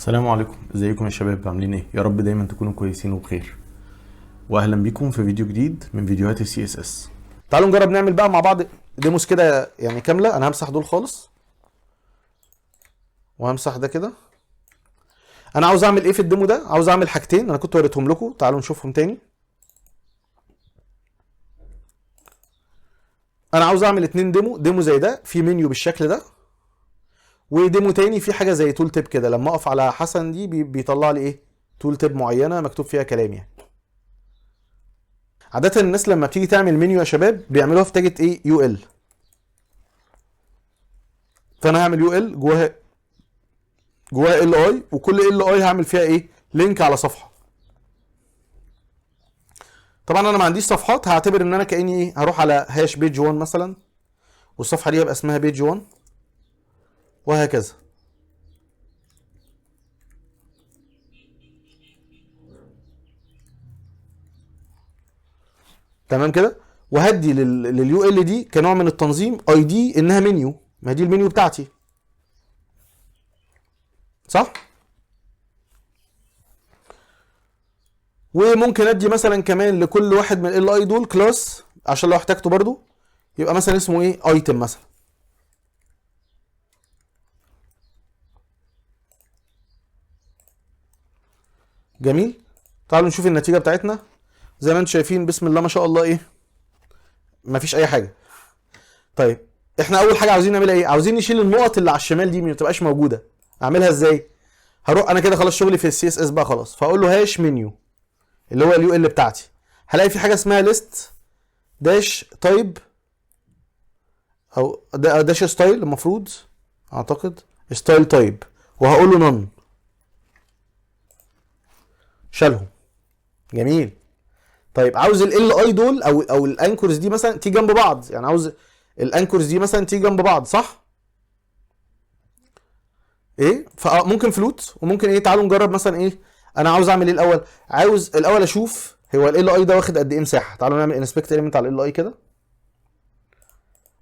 السلام عليكم، ازيكم يا شباب؟ عاملين ايه؟ يا رب دايما تكونوا كويسين وبخير، واهلا بيكم في فيديو جديد من فيديوهات السي اس اس. تعالوا نجرب نعمل بقى مع بعض ديموس كده يعني كامله. انا همسح دول خالص وهمسح ده كده. انا عاوز اعمل ايه في الديمو ده؟ عاوز اعمل حاجتين انا كنت وريتهم لكم، تعالوا نشوفهم تاني. انا عاوز اعمل اتنين ديمو زي ده في منيو بالشكل ده، وديمو تاني في حاجه زي تول تيب كده. لما اقف على حسن دي بيطلع لي ايه؟ تول تيب معينه مكتوب فيها كلام يعني. عادة الناس لما بتيجي تعمل منيو يا شباب بيعملوها في تاجة ايه؟ يو ال. فانا هعمل يو ال جواها ال اي، وكل ال اي هعمل فيها ايه؟ لينك على صفحه. طبعا انا ما عنديش صفحات، هعتبر ان انا كاني ايه؟ هروح على هاش بيج 1 مثلا، والصفحه دي هيبقى اسمها بيج 1 وهكذا. تمام كده. وهدي لليو ال دي كنوع من التنظيم اي دي انها منيو، ما دي المنيو بتاعتي صح. وممكن ادي مثلا كمان لكل واحد من ال اي دول كلاس عشان لو احتاجته برضو يبقى مثلا اسمه ايه؟ ايتم مثلا. جميل. تعالوا نشوف النتيجه بتاعتنا. زي ما انتم شايفين بسم الله ما شاء الله ايه؟ مفيش اي حاجه. طيب احنا اول حاجه عاوزين نعملها ايه؟ عاوزين نشيل النقط اللي على الشمال دي ما تبقاش موجوده. اعملها ازاي؟ هروح انا كده خلاص شغلي في السي اس اس بقى خلاص، فاقول له هاش منيو اللي هو اليو ال بتاعتي. هلاقي في حاجه اسمها ليست داش تايب او داش ستايل المفروض، اعتقد ستايل تايب، وهقول له نون. شالهم. جميل. طيب عاوز ال اي دول او الانكورز دي مثلا تيجي جنب بعض، يعني عاوز الانكورز دي مثلا تيجي جنب بعض صح؟ ايه؟ فممكن فلوت وممكن ايه؟ تعالوا نجرب مثلا ايه. انا عاوز اعمل ايه الاول؟ عاوز الاول اشوف هو ال اي ده واخد قد ايه مساحه. تعالوا نعمل انسبكت اليمنت على ال اي كده.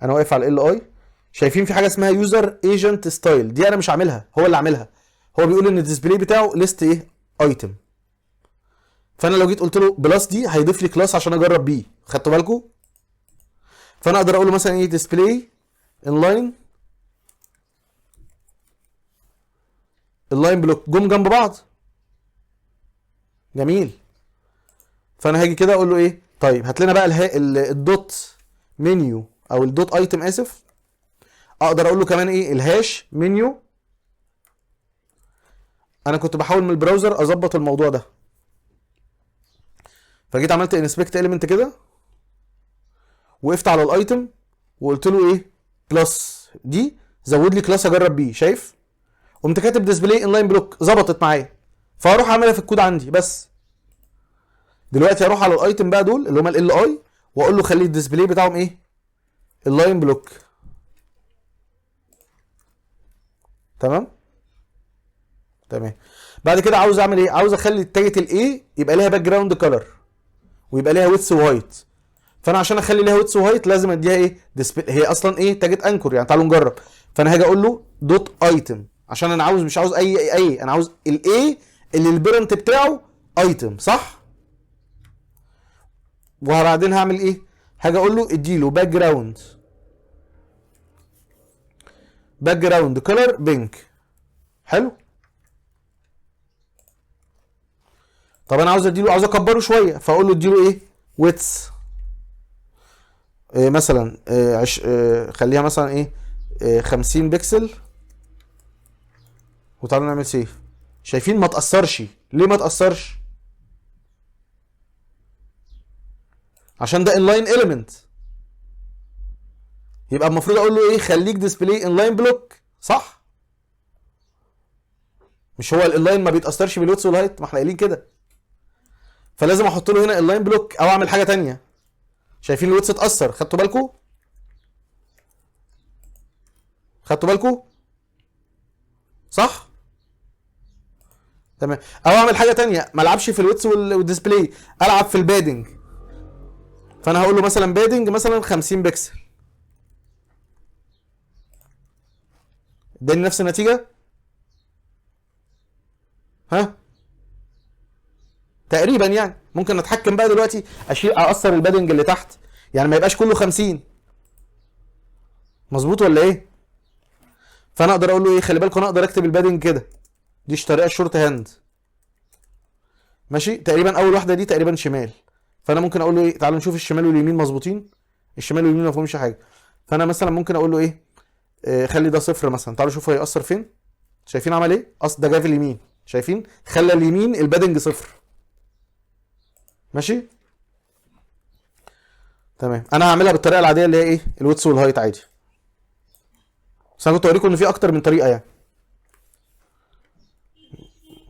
انا واقف على ال اي، شايفين في حاجه اسمها يوزر ايجنت ستايل، دي انا مش عاملها، هو اللي عاملها. هو بيقول ان الديسبلاي بتاعه ليست ايه؟ ايتم. فانا لو جيت قلت له بلس دي هيضيف لي كلاس عشان اجرب بيه، خدتوا بالكم؟ فانا اقدر اقول له مثلا ايه؟ ديسبلاي انلاين، اللاين بلوك جم جنب بعض. جميل. فانا هاجي كده اقول له ايه؟ طيب هات لنا بقى الدوت منيو او الدوت ايتم اسف. اقدر اقول له كمان ايه؟ الهاش منيو. انا كنت بحاول من البراوزر اظبط الموضوع ده، فجيت عملت انسبكت اليمنت كده، وقفت على الايتم وقلت له ايه؟ بلس دي زود لي كلاس اجرب بيه، شايف؟ قمت كاتب ديسبلاي انلاين بلوك، ظبطت معايا. فاروح اعملها في الكود عندي بس. دلوقتي اروح على الايتم بقى دول اللي هم ال اي، واقول له خلي الديسبلاي بتاعهم ايه؟ اللاين بلوك. تمام. تمام. بعد كده عاوز اعمل ايه؟ عاوز اخلي تاجة الاي يبقى ليها باك جراوند كلر، ويبقى ليها ويتس وايت. فانا عشان اخلي ليها ويتس وايت لازم اديها ايه؟ هي اصلا ايه؟ تاجة انكور يعني. تعالوا نجرب. فانا هاجي اقول له دوت ايتم عشان انا عاوز، مش عاوز اي انا عاوز الاي اللي البيرنت بتاعه ايتم صح. وبعدين هعمل ايه؟ هاجي اقول له اديله باك جراوند كلر بينك. حلو. طب انا عاوز اديله، عاوز اكبره شويه، فاقول له اديله ايه؟ ويتس إيه مثلا خليها مثلا ايه؟ 50 بكسل. وتعالوا نعمل سيف. شايفين ما تاثرش؟ ليه ما تاثرش؟ عشان ده انلاين اليمنت. يبقى المفروض اقول له ايه؟ خليك ديسبلاي انلاين بلوك صح. مش هو الانلاين ما بيتاثرش بالويتس والهايت؟ ما احنا قايلين كده. فلازم احط له هنا انلاين بلوك او اعمل حاجه تانية. شايفين الويتس اتاثر؟ خدتوا بالكم؟ خدتوا بالكم؟ صح. تمام. او اعمل حاجه تانية، ما العبش في الويتس والديسبلاي، العب في البادنج. فانا هقول له مثلا بادنج مثلا 50 بكسل. اداني نفس النتيجه. ها تقريبا يعني. ممكن اتحكم بقى دلوقتي اشيل اقصر البادنج اللي تحت، يعني ما يبقاش كله 50. مظبوط ولا ايه؟ فانا اقدر اقول له ايه، خلي بالكم انا اقدر اكتب البادنج كده، دي طريقه الشورت هاند. ماشي، تقريبا اول واحده دي تقريبا شمال، فانا ممكن اقول له ايه، تعالوا نشوف الشمال واليمين مظبوطين. الشمال واليمين ما فيهمش حاجه، فانا مثلا ممكن اقول له ايه، خلي ده صفر مثلا. تعالوا شوفوا هيأثر فين. شايفين عمل ايه؟ اصل ده جاي في اليمين، شايفين خلى اليمين البادنج صفر. ماشي تمام. انا هعملها بالطريقه العاديه اللي هي ايه، الويتس والهايت عادي، بس انا كنت اوريكم ان في اكتر من طريقه يعني.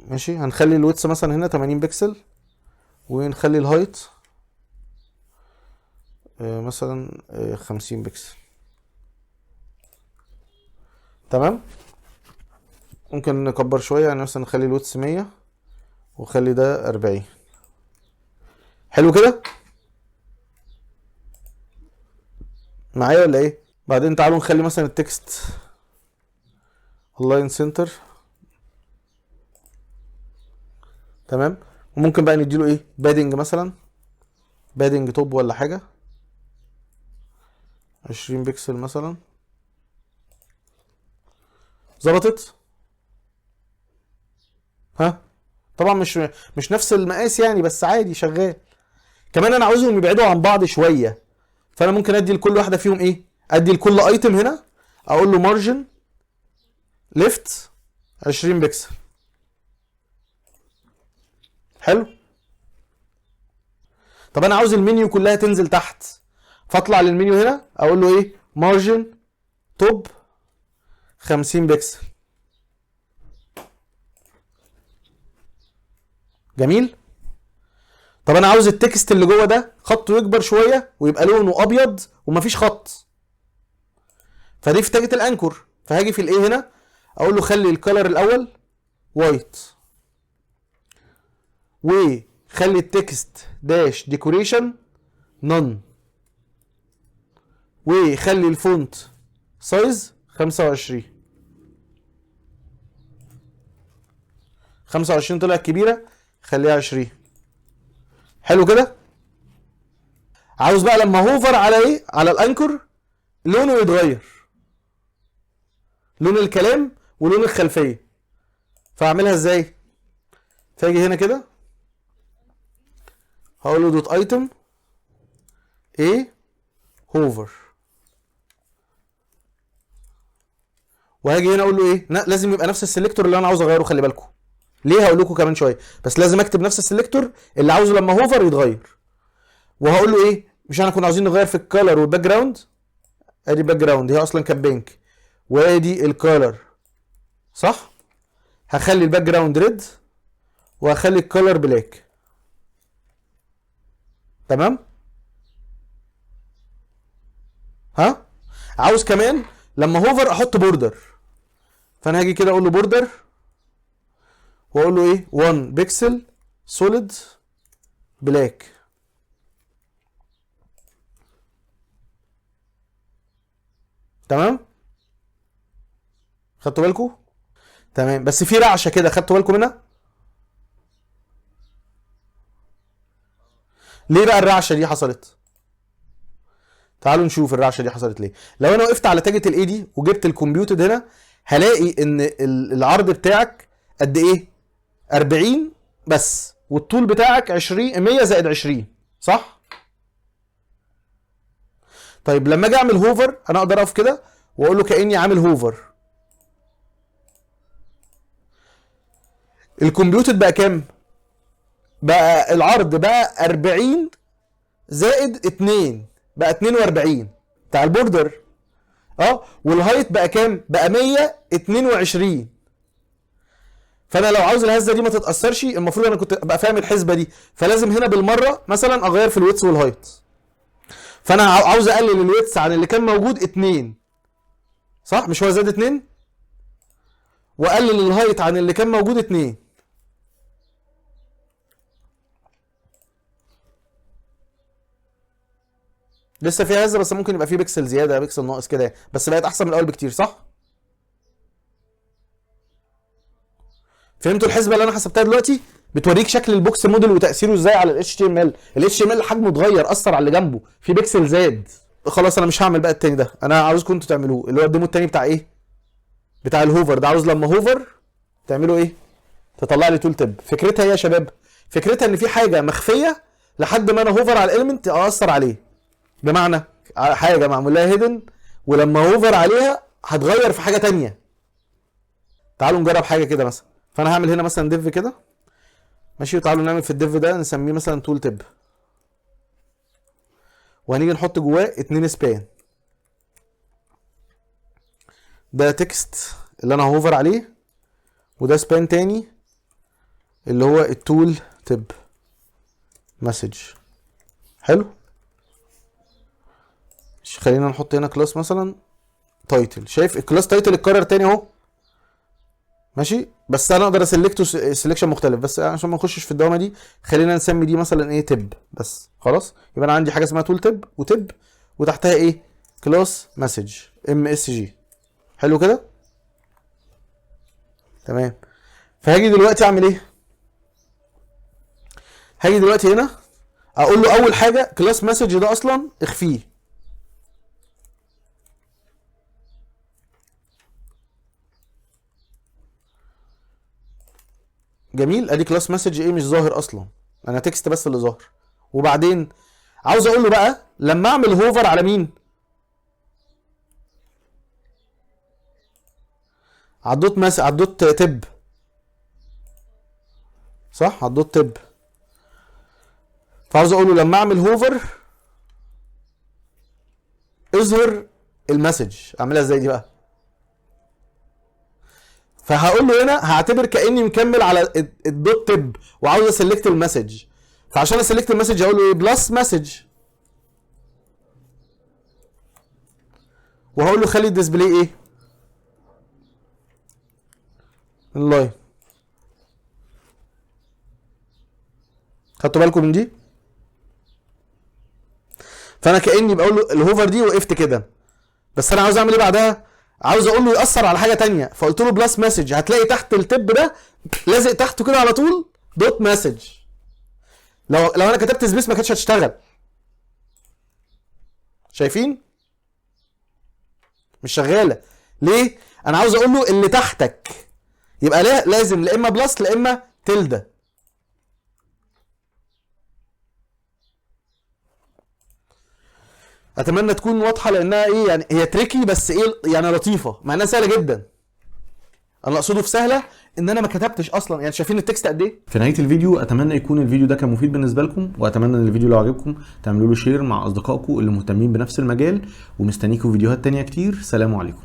ماشي، هنخلي الويتس مثلا هنا 80 بكسل، ونخلي الهايت مثلا 50 بكسل. تمام. ممكن نكبر شويه، يعني مثلا نخلي الويتس 100 وخلي ده 40. حلو كده معايا ولا ايه؟ بعدين تعالوا نخلي مثلا التكست اللاين سنتر. تمام. وممكن بقى نديله ايه، بادنج مثلا، بادنج توب ولا حاجه 20 بكسل مثلا. ظبطت؟ ها طبعا مش نفس المقاس يعني، بس عادي شغال. كمان انا عاوزهم يبعدوا عن بعض شويه، فانا ممكن ادي لكل واحده فيهم ايه، ادي لكل ايتم هنا اقول له مارجن ليفت 20 بكسل. حلو. طب انا عاوز المنيو كلها تنزل تحت، فاطلع للمنيو هنا اقول له ايه، مارجن توب 50 بكسل. جميل. طب انا عاوز التكست اللي جوه ده خطه يكبر شويه ويبقى لونه ابيض ومفيش خط، فدي في تاجة الانكور. فهاجي في الايه هنا اقول له خلي الكالر الاول وايت، وخلي التكست داش ديكوريشن نون، وخلي الفونت سايز 25. 25 طلعت كبيره، خليها 20. حلو كده. عاوز بقى لما هوفر على ايه، على الانكر، لونه يتغير، لون الكلام ولون الخلفيه. فاعملها ازاي؟ فاجي هنا كده هقول له دوت ايتم ايه هوفر، وهاجي هنا اقول له ايه، لازم يبقى نفس السلكتور اللي انا عاوز اغيره. خلي بالكم ليه، هقول لكم كمان شويه، بس لازم اكتب نفس السلكتور اللي عاوزه لما هوفر يتغير. وهقول له ايه، مش احنا كنا عاوزين نغير في الكالر والباك جراوند، ادي باك جراوند هي اصلا كانت بينك، وادي الكالر صح. هخلي الباك جراوند ريد وهخلي الكالر بلاك. تمام. ها عاوز كمان لما هوفر احط بوردر، فانا هاجي كده اقول له بوردر، واقول له ايه 1 بيكسل سوليد بلاك. تمام. خدتوا بالكم؟ تمام. بس في رعشه كده، خدتوا بالكم منها؟ ليه بقى الرعشه دي حصلت؟ تعالوا نشوف الرعشه دي حصلت ليه. لو انا وقفت على تاجة الاي دي وجبت الكمبيوتد هنا، هلاقي ان العرض بتاعك قد ايه، 40 بس، والطول بتاعك 20 100 زائد 20 صح. طيب لما اجي اعمل هوفر انا اقدر اقف كده واقول له كاني عامل هوفر. الكمبيوتد بقى كام؟ بقى العرض بقى 40 زائد 2 بقى 42 بتاع البوردر. والهايت بقى كام؟ بقى 122. فانا لو عاوز الهزه دي ما تتاثرش، المفروض انا كنت ابقى فاهم الحسبه دي، فلازم هنا بالمره مثلا اغير في الويتس والهايت. فانا عاوز اقلل الويتس عن اللي كان موجود 2 صح، مش هو زاد 2، واقلل الهايت عن اللي كان موجود 2. لسه فيها هزه، بس ممكن يبقى فيه بيكسل زياده بيكسل ناقص كده، بس بقت احسن من الاول بكتير صح. فهمتوا الحسبه اللي انا حسبتها دلوقتي؟ بتوريك شكل البوكس موديل وتاثيره ازاي على الاتش تي ام ال. الاتش تي ام ال حجمه اتغير، اثر على اللي جنبه، في بيكسل زاد. خلاص انا مش هعمل بقى التاني ده، انا عاوزكم انتوا تعملوه، اللي هو الديمو التاني بتاع ايه؟ بتاع الهوفر ده. عاوز لما هوفر تعملوا ايه؟ تطلع لي تول تب. فكرتها ايه يا شباب؟ فكرتها ان في حاجه مخفيه لحد ما انا هوفر على الاليمنت اثر عليه. بمعنى حاجه معمول لها هيدن ولما هوفر عليها هتغير في حاجه تانية. تعالوا نجرب حاجه كده مثلا. فانا هعمل هنا مثلا ديف كده ماشي، وتعالوا نعمل في الديف ده نسميه مثلا تول تب، وهنيجي نحط جواه 2 سبان. ده تكست اللي انا هوفر عليه، وده سبان تاني اللي هو التول تب مسج. حلو. خلينا نحط هنا كلاس مثلا تايتل. شايف الكلاس تايتل اتكرر تاني اهو ماشي، بس انا اقدر اسلكته سelection مختلف. بس عشان ما نخشش في الدوامه دي خلينا نسمي دي مثلا ايه تب بس. خلاص يبقى انا عندي حاجه اسمها تول تب وتب وتحتها ايه؟ كلاس مسج ام اس جي. حلو كده تمام. فهاجي دلوقتي اعمل ايه؟ هاجي دلوقتي هنا اقول له اول حاجه كلاس مسج ده اصلا اخفيه. جميل، ادي كلاس مسج ايه مش ظاهر اصلا، انا تكست بس اللي ظاهر. وبعدين عاوز اقول له بقى لما اعمل هوفر على مين؟ على الدوت على الدوت تب صح، على الدوت تب. فعاوز اقول له لما اعمل هوفر اظهر المسج. اعملها ازاي دي بقى؟ فهقول له هنا هعتبر كاني مكمل على الدوت تب وعاوز اسلكت المسج. فعشان اسلكت المسج هقول له ايه؟ بلس مسج، وهقول له خلي الديسبلاي ايه؟ اللاين. خدتوا بالكم من دي؟ فانا كاني بقول له الهوفر دي وقفت كده، بس انا عاوز اعمل ايه بعدها؟ عاوز اقول له ياثر على حاجه تانية. فقلت له بلس مسج، هتلاقي تحت التب ده لازق تحته كده على طول دوت مسج. لو انا كتبت سبيس ما كانتش هتشتغل. شايفين؟ مش شغاله. ليه؟ انا عاوز اقول له اللي تحتك يبقى لازم لا اما بلس لا اما تلده. اتمنى تكون واضحه لانها ايه يعني، هي تريكي بس ايه يعني لطيفه، مع انها سهله جدا. انا اقصده في سهله ان انا ما كتبتش اصلا. يعني شايفين التكست قد ايه؟ في نهايه الفيديو اتمنى يكون الفيديو ده كان مفيد بالنسبه لكم، واتمنى ان الفيديو لو عجبكم تعملوا له شير مع اصدقائكم اللي مهتمين بنفس المجال، ومستنيكم فيديوهات تانية كتير. سلام عليكم.